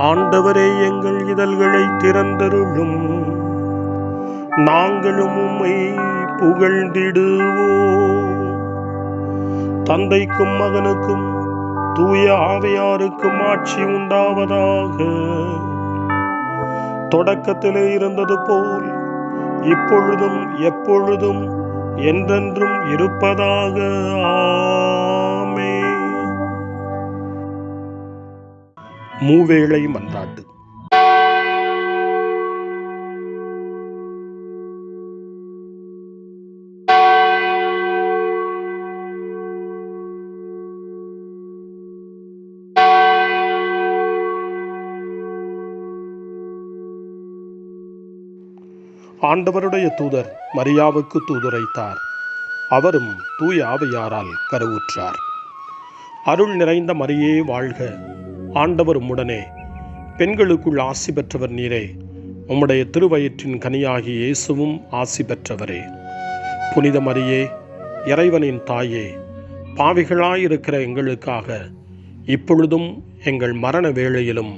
ஆண்டவரே, எங்கள் இதழ்களை திறந்தருளும், நாங்களும் உம்மை புகழ்ந்திடுவோம். தந்தைக்கும் மகனுக்கும் தூய ஆவியாருக்கும் ஆட்சி உண்டாவதாக. தொடக்கத்திலே இருந்தது போல் இப்பொழுதும் எப்பொழுதும் என்றென்றும் இருப்பதாக. ஆமென். மூவேளை மன்றாட்டு. ஆண்டவருடைய தூதர் மரியாவுக்கு தூதுரைத்தார். அவரும் தூய ஆவியாரால் கருவுற்றார். அருள் நிறைந்த மரியே வாழ்க, ஆண்டவர் உம்முடனே, பெண்களுக்குள் ஆசி பெற்றவர் நீரே. உம்முடைய திருவயிற்றின் கனியாகிய இயேசுவும் ஆசி பெற்றவரே. புனித மரியே, இறைவனின் தாயே, பாவிகளாயிருக்கிற எங்களுக்காக இப்பொழுதும் எங்கள் மரண வேளையிலும்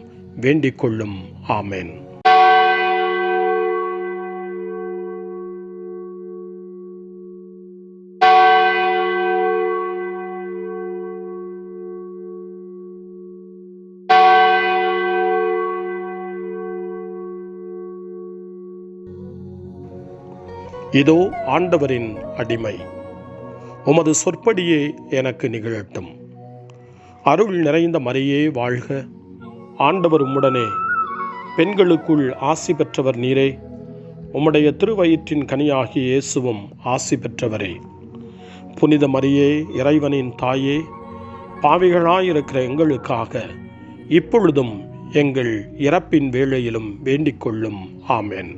வேண்டிக் கொள்ளும். ஆமென். இதோ ஆண்டவரின் அடிமை, உமது சொற்படியே எனக்கு நிகழட்டும். அருள் நிறைந்த மரியே வாழ்க, ஆண்டவர் உம்முடனே, பெண்களுக்குள் ஆசி பெற்றவர் நீரே. உம்முடைய திருவயிற்றின் கனியாகிய இயேசுவும் ஆசி பெற்றவரே. புனித மரியே, இறைவனின் தாயே, பாவிகளாயிருக்கிற எங்களுக்காக இப்பொழுதும் எங்கள் இறப்பின் வேளையிலும் வேண்டிக் கொள்ளும். ஆமென்.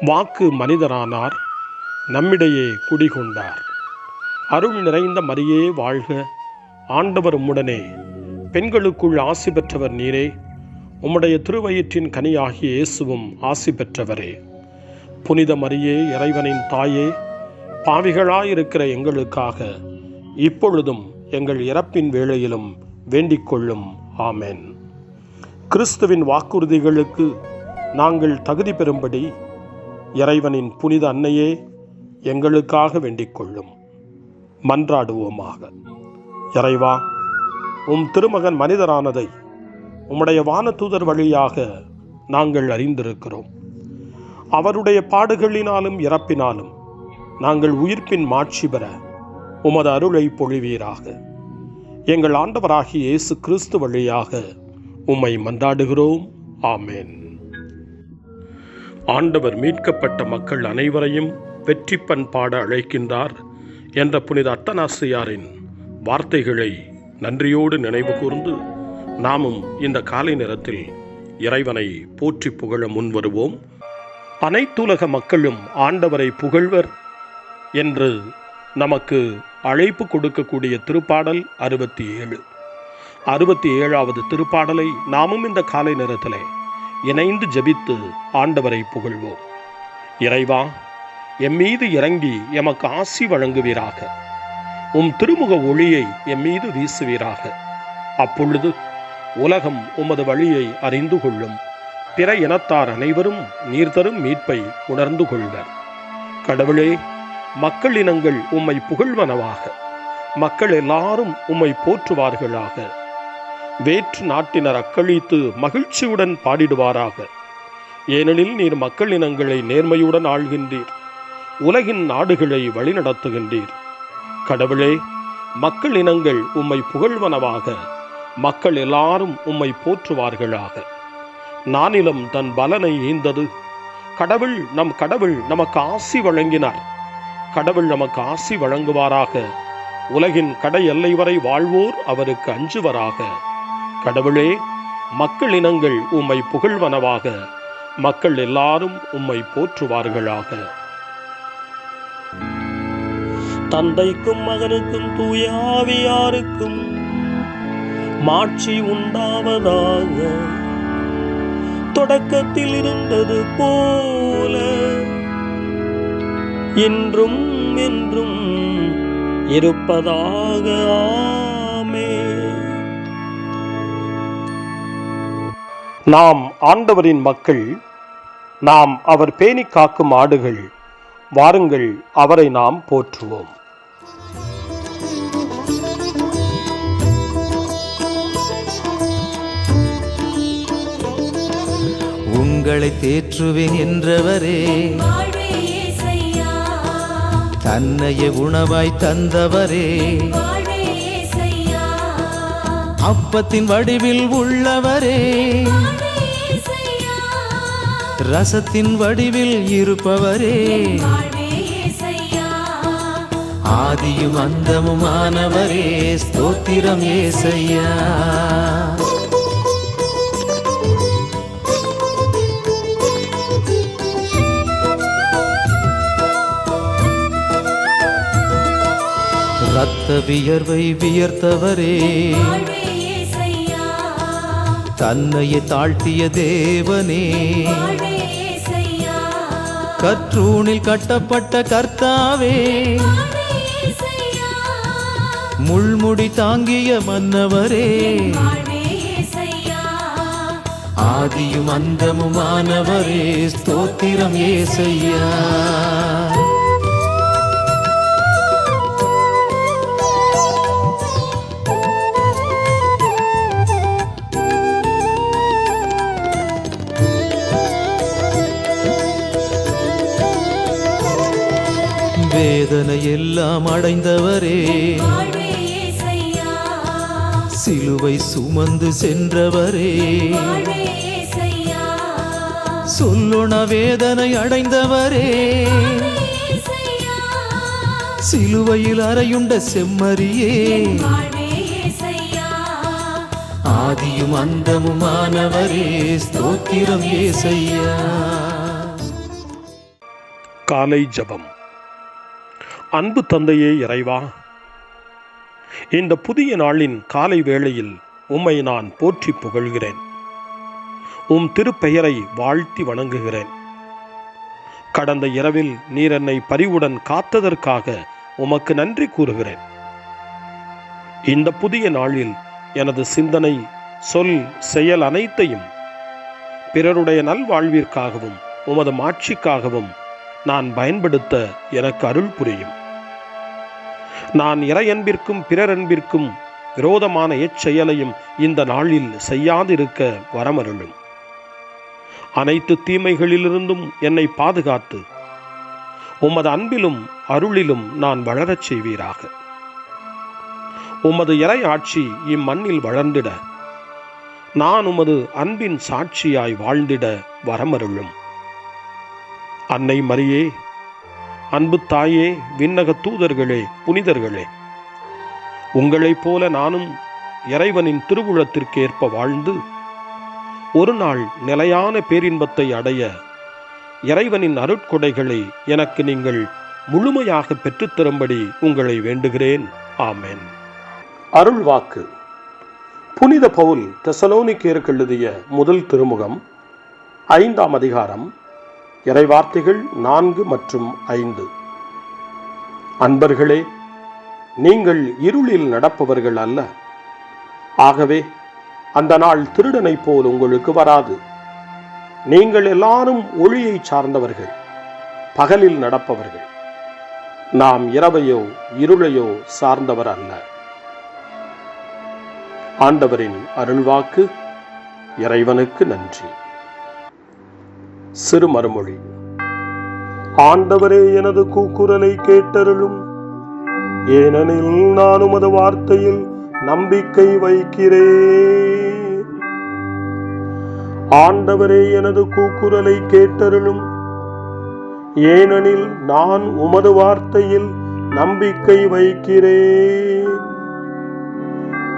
வாக்கு மனிதரானார், நம்மிடையே குடிகொண்டார். அருள் நிறைந்த மரியே வாழ்க, ஆண்டவர் உம்முடனே, பெண்களுக்குள் ஆசி பெற்றவர் நீரே. உம்முடைய திருவயிற்றின் கனியாகிய இயேசுவும் ஆசி பெற்றவரே. புனித மரியே, இறைவனின் தாயே, பாவிகளாயிருக்கிற எங்களுக்காக இப்பொழுதும் எங்கள் இறப்பின் வேளையிலும் வேண்டிக் கொள்ளும். ஆமென். கிறிஸ்துவின் வாக்குறுதிகளுக்கு நாங்கள் தகுதி பெறும்படி இறைவனின் புனித அன்னையே, எங்களுக்காக வேண்டிக் கொள்ளும். மன்றாடுவோமாக. இறைவா, உம் திருமகன் மனிதரானதை உம்முடைய வானதூதர் வழியாக நாங்கள் அறிந்திருக்கிறோம். அவருடைய பாடுகளினாலும் இறப்பினாலும் நாங்கள் உயிர்ப்பின் மாட்சி பெற உமது அருளை பொழிவீராக. எங்கள் ஆண்டவராகிய இயேசு கிறிஸ்து வழியாக உம்மை மன்றாடுகிறோம். ஆமென். ஆண்டவர் மீட்கப்பட்ட மக்கள் அனைவரையும் வெற்றி பண்பாட அழைக்கின்றார் என்ற புனித அத்தனாசியாரின் வார்த்தைகளை நன்றியோடு நினைவு கூர்ந்து நாமும் இந்த காலை நேரத்தில் இறைவனை போற்றி புகழ முன்வருவோம். அனைத்துலக மக்களும் ஆண்டவரை புகழ்வர் என்று நமக்கு அழைப்பு கொடுக்கக்கூடிய திருப்பாடல் 67. 67வது திருப்பாடலை நாமும் இந்த காலை நேரத்திலே இணைந்து ஜெபித்து ஆண்டவரை புகழ்வோம். இறைவா, எம்மீது இறங்கி எமக்கு ஆசி வழங்குவீராக. உம் திருமுக ஒளியை எம்மீது வீசுவீராக. அப்பொழுது உலகம் உமது வழியை அறிந்து கொள்ளும். பிற இனத்தார் அனைவரும் நீர் தரும் மீட்பை உணர்ந்து கொள்வர். கடவுளே, மக்கள் இனங்கள் உம்மை புகழ்வனவாக. மக்கள் எல்லாரும் உம்மை போற்றுவார்களாக. வேற்று நாட்டினர் அக்களித்து மகிழ்ச்சியுடன் பாடிடுவாராக. ஏனெனில் நீர் மக்கள் இனங்களை நேர்மையுடன் ஆள்கின்றீர், உலகின் நாடுகளை வழிநடத்துகின்றீர். கடவுளே, மக்கள் இனங்கள் உம்மை புகழ்வனவாக. மக்கள் எல்லாரும் உம்மை போற்றுவார்களாக. நானிலம் தன் பலனை ஈந்தது. நம் கடவுள் நமக்கு ஆசி வழங்கினார். கடவுள் நமக்கு ஆசி வழங்குவாராக. உலகின் கடை எல்லை வரை வாழ்வோர் அவருக்கு அஞ்சுவராக. கடவுளே, மக்கள் இனங்கள் உம்மை புகழ்வனவாக. மக்கள் எல்லாரும் உம்மை போற்றுவார்களாக. தந்தைக்கும் மகனுக்கும் தூய ஆவியாருக்கும் மாட்சி உண்டாவதாக. தொடக்கத்தில் இருந்தது போல இன்றும் என்றும் இருப்பதாக. ஆமென். நாம் ஆண்டவரின் மக்கள், நாம் அவர் பேணி காக்கும் ஆடுகள். வாருங்கள், அவரை நாம் போற்றுவோம். உங்களை தேற்றுவேன் என்றவரே, தன்னையே உணவாய் தந்தவரே, அப்பத்தின் வடிவில் உள்ளவரே, ரசத்தின் வடிவில் இருப்பவரே, ஆதியும் அந்தமுமானவரே, ஸ்தோத்திரம் ஏசையா. ரத்த வியர்வை வியர்த்தவரே, தன்னையே தாழ்த்திய தேவனே, கற்றூணில் கட்டப்பட்ட கர்த்தாவே, முள்முடி தாங்கிய மன்னவரே, ஆதியும் அந்தமுமானவரே, ஸ்தோத்திரம் ஏசையா. வேதனை எல்லாம் அடைந்தவரே, சிலுவை சுமந்து சென்றவரே, சொல்லொண வேதனை அடைந்தவரே, சிலுவையில் அறையுண்ட செம்மறியே, ஆதியும் அந்தமுமானவரே, ஸ்தோத்திரம் ஏசையா. காலை ஜெபம். அன்பு தந்தையே இறைவா, இந்த புதிய நாளின் காலை வேளையில் உம்மை நான் போற்றி புகழ்கிறேன். உம் திருப்பெயரை வாழ்த்தி வணங்குகிறேன். கடந்த இரவில் நீர் என்னை பரிவுடன் காத்ததற்காக உமக்கு நன்றி கூறுகிறேன். இந்த புதிய நாளில் எனது சிந்தனை, சொல், செயல் அனைத்தையும் பிறருடைய நல்வாழ்விற்காகவும் உமது மாட்சிக்காகவும் நான் பயன்படுத்த எனக்கு அருள் புரியும். நான் இறையன்பிற்கும் பிறரன்பிற்கும் விரோதமான எச்செயலையும் இந்த நாளில் செய்யாதிருக்க வரமருளும். அனைத்து தீமைகளிலிருந்தும் என்னை பாதுகாத்து உமது அன்பிலும் அருளிலும் நான் வளரச் செய்வீராக. உமது இறை ஆட்சி இம்மண்ணில் வளர்ந்திட, நான் உமது அன்பின் சாட்சியாய் வாழ்ந்திட வரமருளும். அன்னை மரியே, அன்பு தாயே, விண்ணக தூதர்களே, புனிதர்களே, உங்களைப் போல நானும் இறைவனின் திருவுளத்திற்கு ஏற்ப வாழ்ந்து ஒரு நாள் நிலையான பேரின்பத்தை அடைய இறைவனின் அருட்கொடைகளை எனக்கு நீங்கள் முழுமையாக பெற்றுத்தரும்படி உங்களை வேண்டுகிறேன். ஆமென். அருள்வாக்கு. புனித பவுல் தெசலோனிக்கேயருக்கு எழுதிய முதல் திருமுகம் 5ஆம் அதிகாரம், இறைவார்த்தைகள் 4 மற்றும் 5. அன்பர்களே, நீங்கள் இருளில் நடப்பவர்கள் அல்ல. ஆகவே அந்த நாள் திருடனைப் போல் உங்களுக்கு வராது. நீங்கள் எல்லாரும் ஒளியை சார்ந்தவர்கள், பகலில் நடப்பவர்கள். நாம் இரவையோ இருளையோ சார்ந்தவர் அல்ல. ஆண்டவரின் அருள்வாக்கு. இறைவனுக்கு நன்றி. சிறு மறுமொழி. ஆண்டவரே, எனது கூக்குரலை கேட்டருளும், ஏனெனில் நான் உமது வார்த்தையில் நம்பிக்கை வைக்கிறேன். ஆண்டவரே, எனது கூக்குரலை கேட்டருளும், ஏனெனில் நான் உமது வார்த்தையில் நம்பிக்கை வைக்கிறேன்.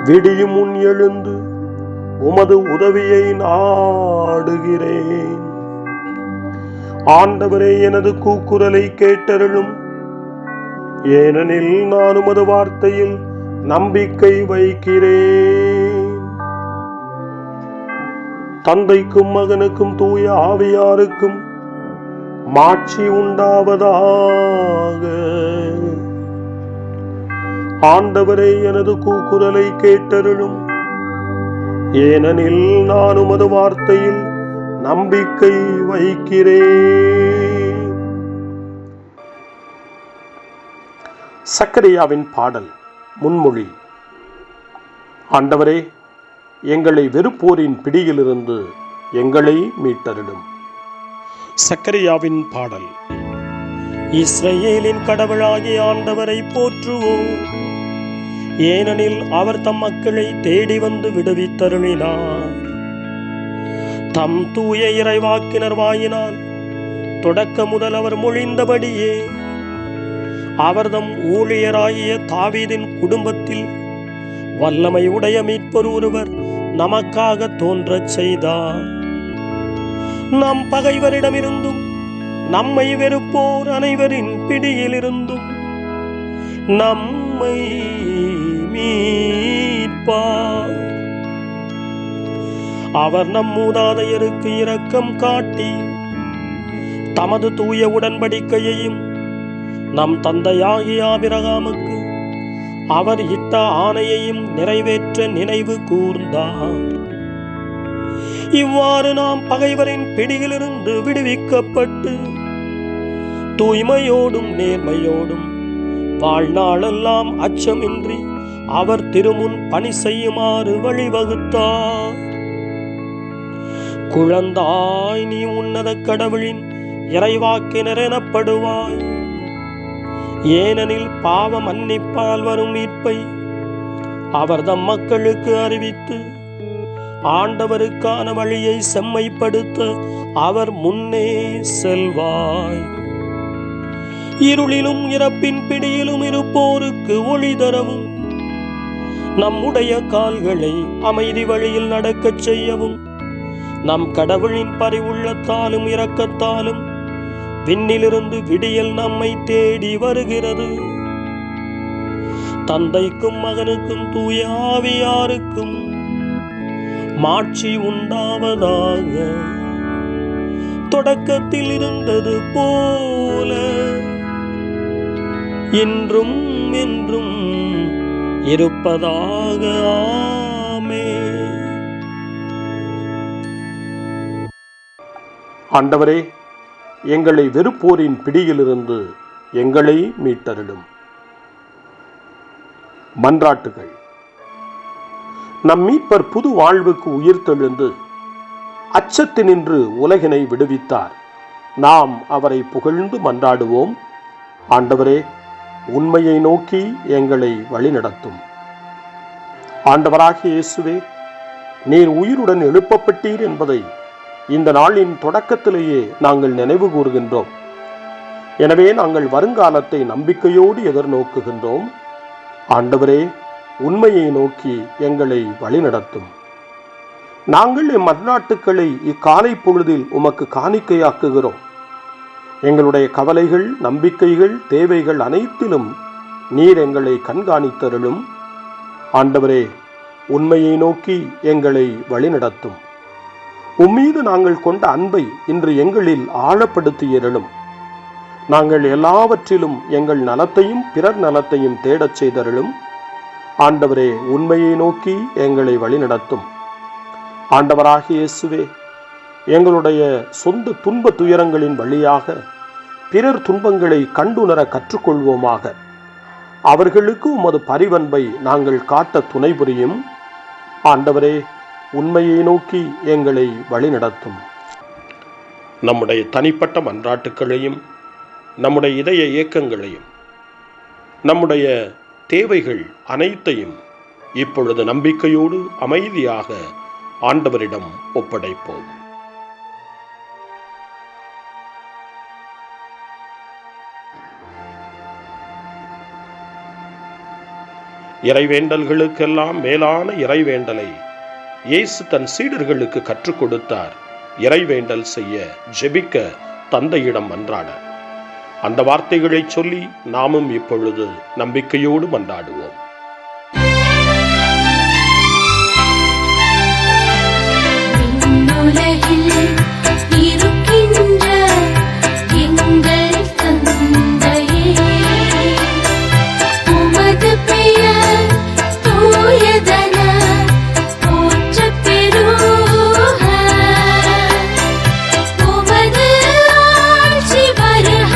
விடியும் முன் எழுந்து உமது உதவியை நாடுகிறேன். ஆண்டவரே, எனது கூக்குரலை கேட்டருளும், ஏனெனில் நான் உமது வார்த்தையில் நம்பிக்கை வைக்கிறேன். தந்தைக்கும் மகனுக்கும் தூய ஆவியாருக்கும் மாட்சி உண்டாவதாக. ஆண்டவரே, எனது கூக்குரலை கேட்டருளும். ஏனெனில் நான் உமது வார்த்தையில் நம்பிக்கை வைக்கிறேன். சக்கரியாவின் பாடல் முன்மொழி. ஆண்டவரே, எங்களை வெறுப்போரின் பிடியிலிருந்து எங்களை மீட்டருளும். சக்கரியாவின் பாடல். இஸ்ரவேலின் கடவுளாகிய ஆண்டவரை போற்றுவோம். ஏனெனில் அவர் தம் மக்களை தேடி வந்து விடுவித்தருளினார். தம் தூய இறைவாக்கினர் வாயினால் தொடக்க முதல் அவர் மொழிந்தபடியே அவர்தம் ஊழியராகிய தாவீதின் குடும்பத்தில் வல்லமை உடைய மீட்பர் ஒருவர் நமக்காக தோன்றச் செய்தார். நம் பகைவரிடமிருந்தும் நம்மை வெறுப்போர் அனைவரின் பிடியிலிருந்தும் நம்மை மீட்பார். அவர் நம் மூதாதையருக்கு இரக்கம் காட்டி தமது தூய உடன்படிக்கையையும் நம் தந்தையாகிய ஆபிரகாமுக்கு அவர் இட்ட ஆணையையும் நிறைவேற்ற நினைவு கூர்ந்தார். இவ்வாறு நாம் பகைவரின் பிடியிலிருந்து விடுவிக்கப்பட்டு தூய்மையோடும் நேர்மையோடும் வாழ்நாளெல்லாம் அச்சமின்றி அவர் திருமுன் பணி செய்யுமாறு வழிவகுத்தார். குழந்தாய், நீ உன்னத கடவுளின் இறைவாக்கினர் எனப்படுவாய். ஏனெனில் பாவ மன்னிப்பால் வரும் மீட்பை அவர் தம் மக்களுக்கு அறிவித்து ஆண்டவருக்கான வழியை செம்மைப்படுத்த அவர் முன்னே செல்வாய். இருளிலும் இறப்பின் பிடியிலும் இருப்போருக்கு ஒளி தரவும் நம்முடைய கால்களை அமைதி வழியில் நடக்கச் செய்யவும் நம் கடவுளின் பரிவுள்ளத்தாலும் இரக்கத்தாலும் விண்ணிலிருந்து விடியல் நம்மை தேடி வருகிறது. தந்தைக்கும் மகனுக்கும் தூய ஆவியாருக்கும் மாட்சி உண்டாவதாக. தொடக்கத்தில் இருந்தது போல இன்றும் என்றும் இருப்பதாக. ஆமென். ஆண்டவரே, எங்களை வெறுப்போரின் பிடியிலிருந்து எங்களை மீட்டருளும். மன்றாட்டுகள். நம் மீட்பர் புது வாழ்வுக்கு உயிர்த்தெழுந்து அச்சத்தினின்று உலகினை விடுவித்தார். நாம் அவரை புகழ்ந்து மன்றாடுவோம். ஆண்டவரே, உண்மையை நோக்கி எங்களை வழிநடத்தும். ஆண்டவராகிய இயேசுவே, நீர் உயிருடன் எழுப்பப்பட்டீர் என்பதை இந்த நாளின் தொடக்கத்திலேயே நாங்கள் நினைவு கூறுகின்றோம். எனவே நாங்கள் வருங்காலத்தை நம்பிக்கையோடு எதிர்நோக்குகின்றோம். ஆண்டவரே, உண்மையை நோக்கி எங்களை வழிநடத்தும். நாங்கள் மன்றாட்டுக்களை இக்காலை பொழுதில் உமக்கு காணிக்கையாக்குகிறோம். எங்களுடைய கவலைகள், நம்பிக்கைகள், தேவைகள் அனைத்திலும் நீர் எங்களை கண்காணித்தருளும். ஆண்டவரே, உண்மையை நோக்கி எங்களை வழிநடத்தும். உம்மீது நாங்கள் கொண்ட அன்பை இன்று எங்களில் ஆழப்படுத்தியருளும். நாங்கள் எல்லாவற்றிலும் எங்கள் நலத்தையும் பிறர் நலத்தையும் தேடச் செய்தருளும். ஆண்டவரே, உண்மையை நோக்கி எங்களை வழிநடத்தும். ஆண்டவராகிய இயேசுவே, எங்களுடைய சொந்த துன்ப துயரங்களின் வழியாக பிறர் துன்பங்களை கண்டுணர கற்றுக்கொள்வோமாக. அவர்களுக்கு உமது பரிவன்பை நாங்கள் காட்ட துணை புரியும். ஆண்டவரே, உண்மையை நோக்கி எங்களை வழிநடத்தும். நம்முடைய தனிப்பட்ட மன்றாட்டுக்களையும் நம்முடைய இதய இயக்கங்களையும் நம்முடைய தேவைகள் அனைத்தையும் இப்பொழுது நம்பிக்கையோடு அமைதியாக ஆண்டவரிடம் ஒப்படைப்போம். இறைவேண்டல்களுக்கெல்லாம் மேலான இறைவேண்டலை இயேசு தன் சீடர்களுக்கு கற்றுக் கொடுத்தார். இறைவேண்டல் செய்ய, ஜெபிக்க, தந்தையிடம் மன்றாட. அந்த வார்த்தைகளை சொல்லி நாமும் இப்பொழுது நம்பிக்கையோடு மன்றாடுவோம். விண்ணகமும் விண்ணுலகில் இருக்கின்ற எங்கள் தந்தையே, உமது பெயர் தூயதென போற்றப் பெறுக. உமது ஆட்சி வருக.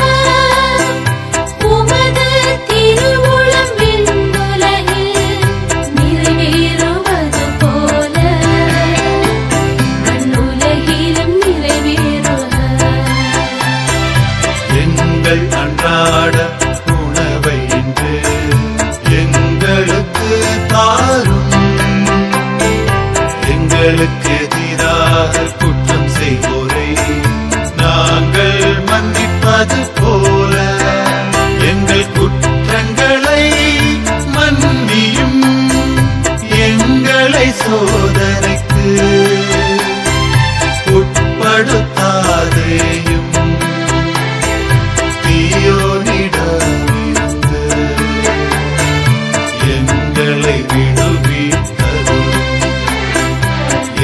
உமது திருவுளம் விண்ணுலகில் நிறைவேறுவது போல மண்ணுலகிலும் நிறைவேறுக. எங்கள் அன்றாட உணவை இன்று எங்களுக்கு தாரும். எங்களுக்கு எதிராக குற்றம் செய்வோரை நாங்கள் மன்னிப்பது போல எங்கள் குற்றங்களை மன்னியும். எங்களை சோதனைக்கு உட்படுத்தாதேயும், தீயோனிடமிருந்து எங்களை விடுவித்தருளும்.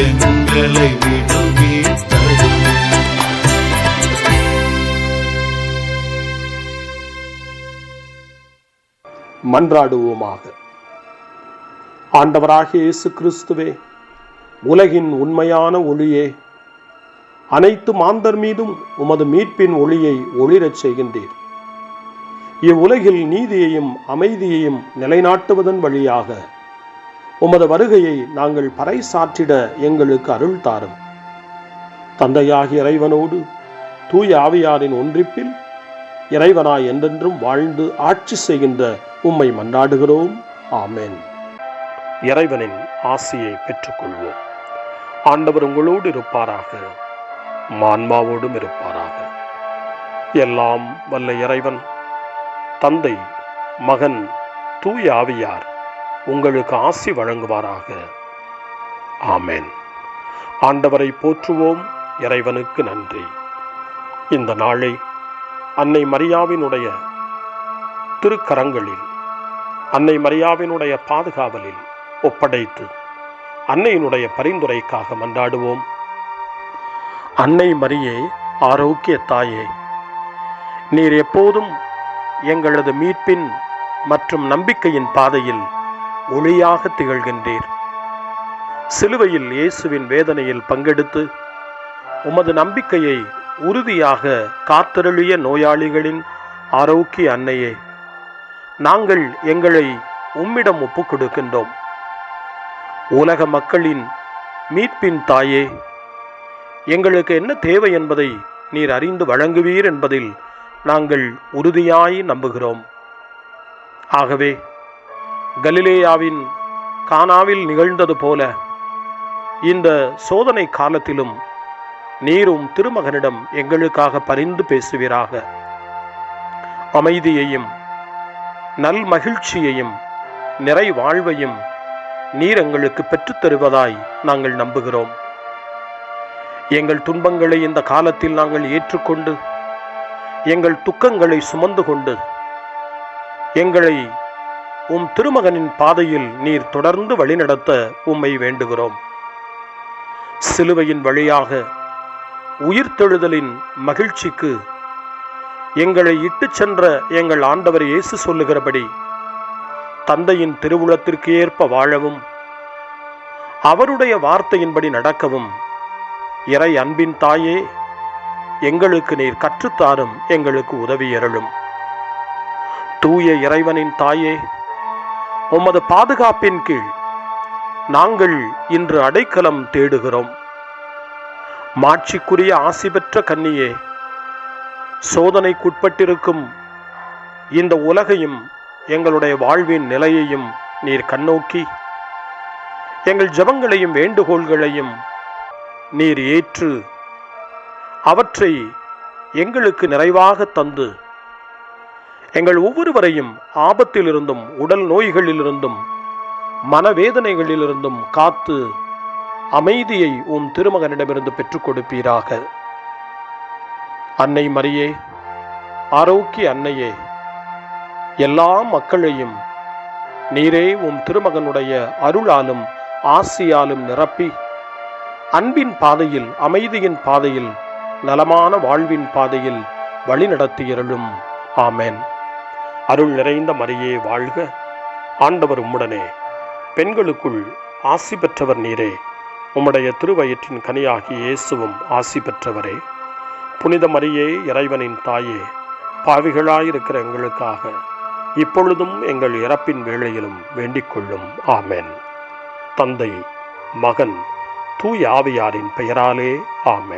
எங்களை விடுவித்தருளும். மன்றாடுவோமாக. ஆண்டவராகிய இயேசு கிறிஸ்துவே, உலகின் உண்மையான ஒளியே, அனைத்து மாந்தர் மீதும் உமது மீட்பின் ஒளியை ஒளிரச் செய்கின்றீர். இவ்வுலகில் நீதியையும் அமைதியையும் நிலைநாட்டுவதன் வழியாக உமது வருகையை நாங்கள் பறைசாற்றிட எங்களுக்கு அருள் தாரும். தந்தையாகிய இறைவனோடு தூய ஆவியாரின் ஒன்றிப்பில் இறைவனாய் என்றென்றும் வாழ்ந்து ஆட்சி செய்கின்ற உம்மை மன்றாடுகிறோம். ஆமென். இறைவனின் ஆசியை பெற்றுக்கொள்வோம். ஆண்டவர் உங்களோடு இருப்பாராக, ஆன்மாவோடும் இருப்பாராக. எல்லாம் வல்ல இறைவன் தந்தை, மகன், தூய ஆவியார் உங்களுக்கு ஆசி வழங்குவாராக. ஆமென். ஆண்டவரை போற்றுவோம். இறைவனுக்கு நன்றி. இந்த நாளை அன்னை மரியாவினுடைய திருக்கரங்களில், அன்னை மரியாவினுடைய பாதுகாவலில் ஒப்படைத்து அன்னையினுடைய பரிந்துரைக்காக மன்றாடுவோம். அன்னை மரியே, ஆரோக்கிய தாயே, நீர் எப்போதும் எங்களது மீட்பின் மற்றும் நம்பிக்கையின் பாதையில் ஒளியாக திகழ்கின்றீர். சிலுவையில் இயேசுவின் வேதனையில் பங்கெடுத்து உமது நம்பிக்கையை உறுதியாக காத்தருளிய நோயாளிகளின் ஆரோக்கிய அன்னையே, நாங்கள் எங்களை உம்மிடம் ஒப்புக் கொடுக்கின்றோம். உலக மக்களின் மீட்பின் தாயே, எங்களுக்கு என்ன தேவை என்பதை நீர் அறிந்து வழங்குவீர் என்பதில் நாங்கள் உறுதியாய் நம்புகிறோம். ஆகவே கலிலேயாவின் கானாவில் நிகழ்ந்தது போல இந்த சோதனை காலத்திலும் நீரும் திருமகனிடம் எங்களுக்காக பரிந்து பேசுவீராக. அமைதியையும் நல் மகிழ்ச்சியையும் நிறை வாழ்வையும் நீர் எங்களுக்கு பெற்றுத் தருவதாய் நாங்கள் நம்புகிறோம். எங்கள் துன்பங்களை இந்த காலத்தில் நாங்கள் ஏற்றுக்கொண்டு எங்கள் துக்கங்களை சுமந்து கொண்டு எங்களை உம் திருமகனின் பாதையில் நீர் தொடர்ந்து வழிநடத்த உம்மை வேண்டுகிறோம். சிலுவையின் வழியாக உயிர்த்தெழுதலின் மகிழ்ச்சிக்கு எங்களை இட்டுச் சென்ற எங்கள் ஆண்டவர் இயேசு சொல்லுகிறபடி தந்தையின் திருவுளத்திற்கு ஏற்ப வாழவும் அவருடைய வார்த்தையின்படி நடக்கவும் இறை அன்பின் தாயே, எங்களுக்கு நீர் கற்றுத்தாரும், எங்களுக்கு உதவியருளும். தூய இறைவனின் தாயே, உமது பாதுகாப்பின் கீழ் நாங்கள் இன்று அடைக்கலம் தேடுகிறோம். மாட்சிக்குரிய ஆசி பெற்ற கன்னியே, சோதனைக்குட்பட்டிருக்கும் இந்த உலகையும் எங்களுடைய வாழ்வின் நிலையையும் நீர் கண்ணோக்கி எங்கள் ஜெபங்களையும் வேண்டுகோள்களையும் நீர் ஏற்று அவற்றை எங்களுக்கு நிறைவாக தந்து எங்கள் ஒவ்வொருவரையும் ஆபத்திலிருந்தும் உடல் நோய்களிலிருந்தும் மனவேதனைகளிலிருந்தும் காத்து அமைதியை உம் திருமகனிடமிருந்து பெற்றுக் கொடுப்பீராக. அன்னை மரியே, ஆரோக்கிய அன்னையே, எல்லா மக்களையும் நீரே உம் திருமகனுடைய அருளாலும் ஆசியாலும் நிரப்பி அன்பின் பாதையில், அமைதியின் பாதையில், நலமான வாழ்வின் பாதையில் வழிநடத்தியருளும். ஆமென். அருள் நிறைந்த மரியே வாழ்க, ஆண்டவர் உம்முடனே, பெண்களுக்குள் ஆசி பெற்றவர் நீரே, உம்முடைய திருவயிற்றின் கனியாகிய இயேசுவும் ஆசி பெற்றவரே. புனித மரியே, இறைவனின் தாயே, பாவிகளாயிருக்கிற எங்களுக்காக இப்பொழுதும் எங்கள் இறப்பின் வேளையிலும் வேண்டிக் கொள்ளும். ஆமென். தந்தை, மகன், தூய ஆவியாரின் பெயராலே ஆமென்.